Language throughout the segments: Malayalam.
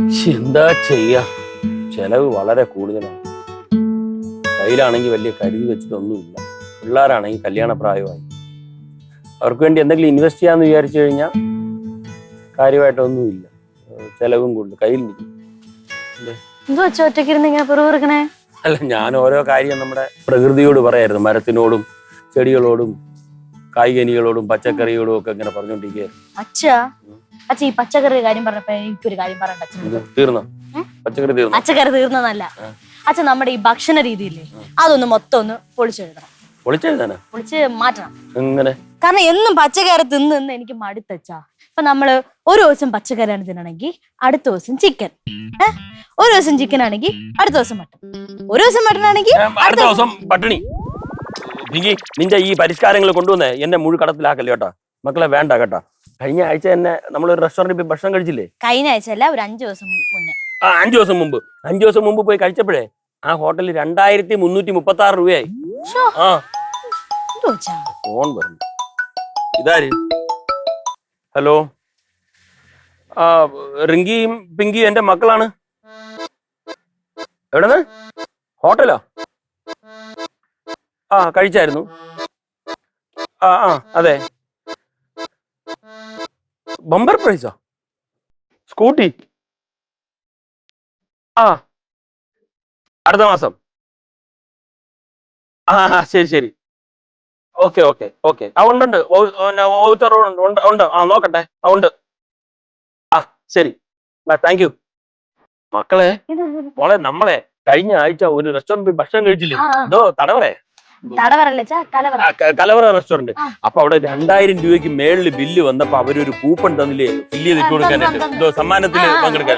എന്താ ചെയ്യാ, ചെലവ് വളരെ കൂടുതലാണ്. കയ്യിലാണെങ്കിൽ വലിയ കരുതി വെച്ചിട്ടൊന്നുമില്ല. പിള്ളേരാണെങ്കിൽ കല്യാണ പ്രായമായി. അവർക്ക് വേണ്ടി എന്തെങ്കിലും ഇൻവെസ്റ്റ് ചെയ്യാന്ന് വിചാരിച്ചു കഴിഞ്ഞാൽ കാര്യമായിട്ടൊന്നുമില്ല. ചെലവും കൂടുതൽ കയ്യിൽ നിൽക്കും. അല്ല, ഞാൻ ഓരോ കാര്യം നമ്മുടെ പ്രകൃതിയോട് പറയായിരുന്നു. മരത്തിനോടും ചെടികളോടും കായികനികളോടും പച്ചക്കറികളോടും ഒക്കെ ഇങ്ങനെ പറഞ്ഞോണ്ടിരിക്കുകയായിരുന്നു. അച്ഛ ഈ പച്ചക്കറി കാര്യം പറഞ്ഞപ്പോ എനിക്കൊരു കാര്യം പറയണ്ട. തീർന്നോ? പച്ചക്കറി തീർന്നതല്ല അച്ഛൻ, നമ്മുടെ ഈ ഭക്ഷണ രീതിയില്ലേ അതൊന്ന് മൊത്തം ഒന്ന് പൊളിച്ചെഴുതണം. പൊളിച്ച് മാറ്റണം. കാരണം എന്നും പച്ചക്കറി തിന്ന് എനിക്ക് മടുത്തച്ചാ. ഇപ്പൊ നമ്മള് ഒരു ദിവസം പച്ചക്കറിയാണ് തിന്നണമെങ്കിൽ അടുത്ത ദിവസം ചിക്കൻ, ഒരു ദിവസം ചിക്കൻ ആണെങ്കിൽ അടുത്ത ദിവസം മട്ടൻ, ഒരു ദിവസം മട്ടൻ ആണെങ്കിൽ അടുത്ത ദിവസം പട്ടിണി. നിന്റെ ഈ പരിഷ്കാരങ്ങൾ കൊണ്ടുവന്നേ എന്നെ മുഴുകടത്തിലാക്കല്ലേ കേട്ടോ മക്കളെ. വേണ്ട കേട്ടോ. കഴിഞ്ഞ ആഴ്ച തന്നെ നമ്മളൊരു റെസ്റ്റോറന്റിൽ പോയി ഭക്ഷണം കഴിച്ചില്ലേ? കഴിഞ്ഞ ആഴ്ച അല്ല, ഒരു 5 ദിവസം മുന്നേ. 5 ദിവസം മുമ്പ്. 5 ദിവസം മുമ്പ് പോയി കഴിച്ചപ്പോഴേ ആ ഹോട്ടലിൽ 2336 രൂപയായി. ഫോൺ പറഞ്ഞു. ഇതാര്? ഹലോ, റിങ്കിയും പിങ്കിയും എന്റെ മക്കളാണ്. എവിടെന്ന്? ഹോട്ടലോ? കഴിച്ചായിരുന്നു. അതെ. ബമ്പർ പ്രൈസോ? സ്കൂട്ടി? അടുത്ത മാസം. ശരി. ഓക്കെ. ഉണ്ട്. ഉണ്ട്. നോക്കട്ടെ. ഉണ്ട്. ശരി. Thank you. മക്കളെ, മോളെ, നമ്മളെ കഴിഞ്ഞ ആഴ്ച ഒരു റെസ്റ്റോറന്റ് ഭക്ഷണം കഴിച്ചില്ലേ? കലവറ റെസ്റ്റോറന്റ്. അപ്പൊ അവിടെ 2000 രൂപയ്ക്ക് മേളിൽ ബില്ല് വന്നപ്പോ അവരൊരു കൂപ്പൺ തന്നില്ലേ ഫില്ല് ചെയ്തിട്ട് കൊടുക്കാനായിട്ട്, എന്തോ സമ്മാനത്തിന് പങ്കെടുക്കാൻ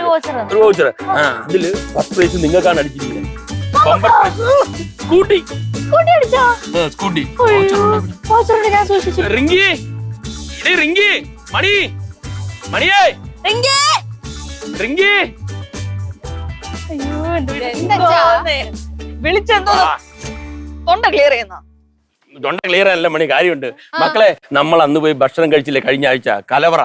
ഒരു വൗച്ചർ. അതില് ഫസ്റ്റ് പ്രൈസ് നിങ്ങൾക്കാണ് അടിച്ചിരിക്കുന്നത്. സ്കൂട്ടി. റിങ്കി, മണിയേ, റിങ്കി വിളിച്ചെന്തോ തൊണ്ട ക്ലിയർ ചെയ്യുന്ന. തൊണ്ട ക്ലിയർ അല്ല മണി, കാര്യമുണ്ട്. മക്കളെ, നമ്മൾ അന്ന് പോയി ഭക്ഷണം കഴിച്ചില്ലേ കഴിഞ്ഞ ആഴ്ച? കലവറ.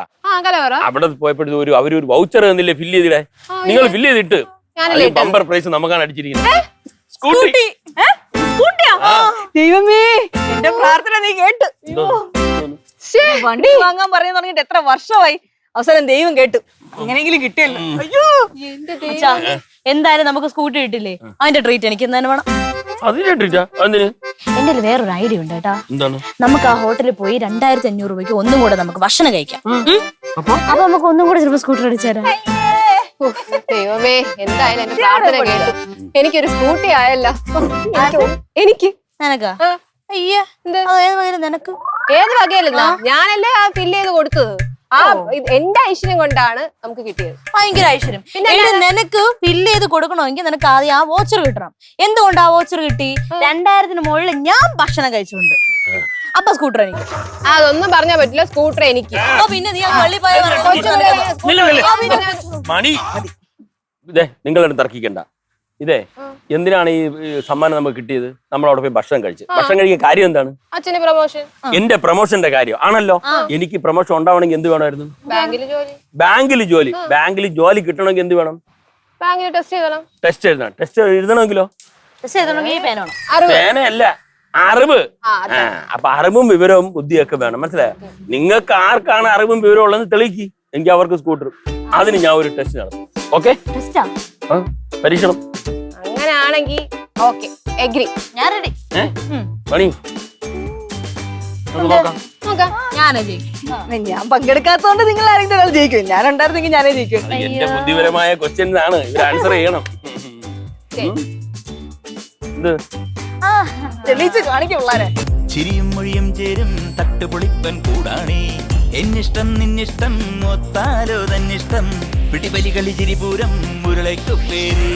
അവിടെ പോയപ്പോഴത്തെ അവരൊരു വൗച്ചർ തന്നില്ലേ ഫില്ല് ചെയ്തിടെ? നിങ്ങൾ ഫില്ല് ചെയ്തിട്ട് ബമ്പർ പ്രൈസ് നമുക്കാണ് അടിച്ചിരിക്കുന്നത്. സ്കൂട്ടി. ദൈവമേ, എന്റെ പ്രാർത്ഥന നീ കേട്ടു. വണ്ടി വാങ്ങാൻ പറയാൻ തുടങ്ങിട്ട് എത്ര വർഷമായി. അവസാനം ദൈവം കേട്ടു. എങ്ങനെയെങ്കിലും കിട്ടിയല്ലോ. അയ്യോ, എന്തായാലും നമുക്ക് സ്കൂട്ടി കിട്ടില്ലേ? അതിന്റെ ട്രീറ്റ് എനിക്ക് എന്തായാലും വേണം. എന്റെ വേറൊരു ഐഡിയ ഉണ്ട് കേട്ടാ. നമുക്ക് ആ ഹോട്ടലിൽ പോയി 2500 രൂപയ്ക്ക് ഒന്നും കൂടെ നമുക്ക് ഭക്ഷണം കഴിക്കാം. അപ്പൊ നമുക്ക് ഒന്നും കൂടെ ചിലപ്പോ സ്കൂട്ടർ അടിച്ചേരാം. ദൈവമേ, എന്തായാലും എന്റെ പ്രാർത്ഥന കേട്ടു. എനിക്കൊരു സ്കൂട്ടി ആയല്ലോ. എനിക്ക് നിനക്കാ? അയ്യ, നിനക്ക് ഏത് വകയല്ല, ഞാനല്ലേ ആ ഫില്ല് ചെയ്ത് കൊടുത്തത്. എന്റെ ഐശ്വര്യം കൊണ്ടാണ് നമുക്ക് കിട്ടിയത്. ഭയങ്കര ഐശ്വര്യം. നിനക്ക് ഫില്ല് ചെയ്ത് കൊടുക്കണമെങ്കിൽ നിനക്ക് ആദ്യം ആ വോച്ചർ കിട്ടണം. എന്തുകൊണ്ട് ആ വോച്ചർ കിട്ടി? 2000-ന് മുകളിൽ ഞാൻ ഭക്ഷണം കഴിച്ചുകൊണ്ട്. അപ്പൊ സ്കൂട്ടർ എനിക്ക്. അതൊന്നും പറഞ്ഞാൽ പറ്റില്ല. സ്കൂട്ടർ എനിക്ക്. പിന്നെ നീ പള്ളി പോയ മണി, നിങ്ങളെടുത്ത് തർക്കിക്കണ്ട. ഇതേ എന്തിനാണ് ഈ സമ്മാനം നമുക്ക് കിട്ടിയത്? നമ്മൾ അവിടെ പോയി ഭക്ഷണം കഴിക്കാൻ കാര്യം എന്താണ്? അച്ഛന്റെ പ്രൊമോഷൻ. എന്റെ പ്രൊമോഷന്റെ കാര്യം ആണല്ലോ. എനിക്ക് പ്രൊമോഷൻ ഉണ്ടാവണമെങ്കിൽ എന്ത് വേണമായിരുന്നു? ബാങ്കിൽ ജോലി കിട്ടണമെങ്കിൽ എന്ത് വേണം? ടെസ്റ്റ് എഴുതണം. ടെസ്റ്റ് എഴുതണമെങ്കിലോ? പേനയല്ല, അറിവ്. അപ്പൊ അറിവും വിവരവും ബുദ്ധിയൊക്കെ വേണം. മനസ്സിലായോ? നിങ്ങൾക്ക് ആർക്കാണ് അറിവും വിവരവും ഉള്ളതെന്ന് തെളിയിക്ക്. എനിക്ക് അവർക്ക് സ്കൂട്ടർ. അതിന് ഞാൻ ഒരു ടെസ്റ്റ് നടത്തും. ഓക്കെ? പരീക്ഷണം. അങ്ങനെയാണെങ്കിൽ ഓക്കെ, എഗ്രി. ഞാൻ റെഡി. പണി ഞാൻ പങ്കെടുക്കാത്തോണ്ട് നിങ്ങൾ ആരെങ്കിലും ജയിക്കും. ഞാൻ ഉണ്ടായിരുന്നെങ്കിൽ ഞാനേ ജയിക്കും. എന്റെ ബുദ്ധിപരമായ ക്വസ്റ്റ്യൻസ് ആണ്, ഇവർ ആൻസർ ചെയ്യണം. തെളിയിച്ച് കാണിക്കും പിള്ളേരെ. ചിരിയും മൊഴിയും ചേരും തട്ടുപൊളിപ്പൻ കൂടാണേ. എന്നിഷ്ടം നിന്നിഷ്ടം ഒത്താലോ തന്നിഷ്ടം. പിടിപലി കളി ചിരിപൂരം മുരളയ്ക്കു പേര്.